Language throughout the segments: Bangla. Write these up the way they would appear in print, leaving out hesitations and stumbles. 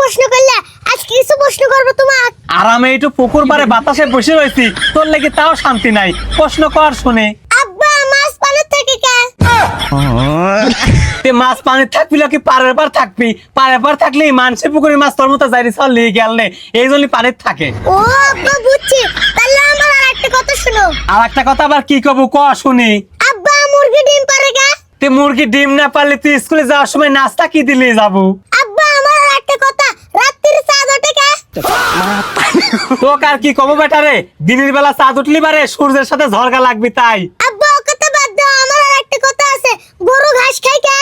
প্রশ্ন করলে আজকে কিছু প্রশ্ন করবো তোমাক। আরামে একটু পুকুর পাড়ে বাতাসে বসে রয়েছি, তোর লেগে তাও শান্তি নাই। প্রশ্ন কর শুনে। আব্বা মাছ পানির থেকে কে? তে মাছ পানির থাকবি নাকি পাড়ের পার থাকবি? পাড়ের পার থাকলে মানুষের পুকুরের মাছ তোর মতো যাইরি চল লিয়ে গেল নে, এই জন্য পানির থাকে। ও আব্বা বুঝছি, তাহলে আমার আর একটা কথা শোনো। আর একটা কথা আবার কি কব ক শুনি। আব্বা মুরগি ডিম পারে কে? তে মুরগি ডিম না পারলে তুই স্কুলে যাওয়ার সময় নাস্তা কি দিলে যাবো? আব্বা আমার আর একটা কথা, রাত্রির চাঁদ ওঠে কে? তোকে আর কি কব বেটা রে, দিনের বেলা চাঁদ উঠলি পারে সূর্যের সাথে ঝলকা লাগবি তাই। আব্বা ও কথা বাদ দাও, আমার আর একটা কথা আছে, গরু ঘাস খায় কে?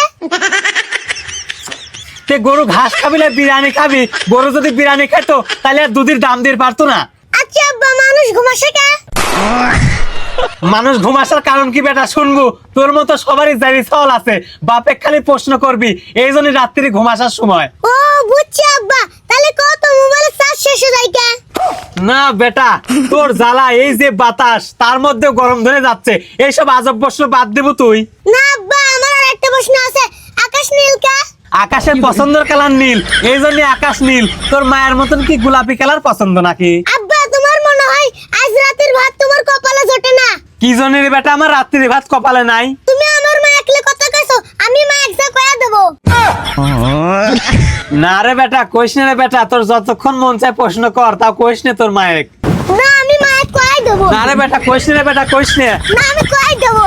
তে গরু ঘাস খাবি না বিরিয়ানি খাবি? গরু যদি বিরিয়ানি খেতো তাহলে আর দুধের দাম দিয়ে পারতো না। আচ্ছা আব্বা মানুষ ঘুমাসে কে? মানুষ ঘুমাসার কারণ কি বেটা শুনবো? তোর মতো সবারই জারি ছল আছে, বাপে খালি প্রশ্ন করবি, এই জন্য রাত্রি ঘুমাসার সময়। ও বুঝছি আব্বা, তাহলে কত মোবাইলের চার্জ শেষ হয়ে যায় কে? না বেটা, তোর জ্বালা এই যে বাতাস তার মধ্যে গরম ধরে যাচ্ছে, এইসব আজব প্রশ্ন বাদ দেবো তুই। না আব্বা আমার আর একটা প্রশ্ন আছে, আকাশ নীল কে? আকাশের পছন্দের কালার নীল, এই জন্য আকাশ নীল। তোর মায়ের মতন কি গোলাপি কালার পছন্দ নাকি? আব্বা তোমার মনে হয় আজ রাতের ভাত তোমার কপালে জোটে না? কি জন্য রে বেটা আমার রাত্রির ভাত কপালে নাই? তুমি আমার মা একলে কথা কইছো, আমি মা একজা কয়া দেব। না রে বেটা কইস না রে বেটা, তোর যতক্ষণ মন চায় প্রশ্ন কর, তাও কইস না তোর মায়ের। না আমি মা কয়াই দেব। না রে বেটা কইস না রে বেটা, কইস না। না আমি কয়াই দেব।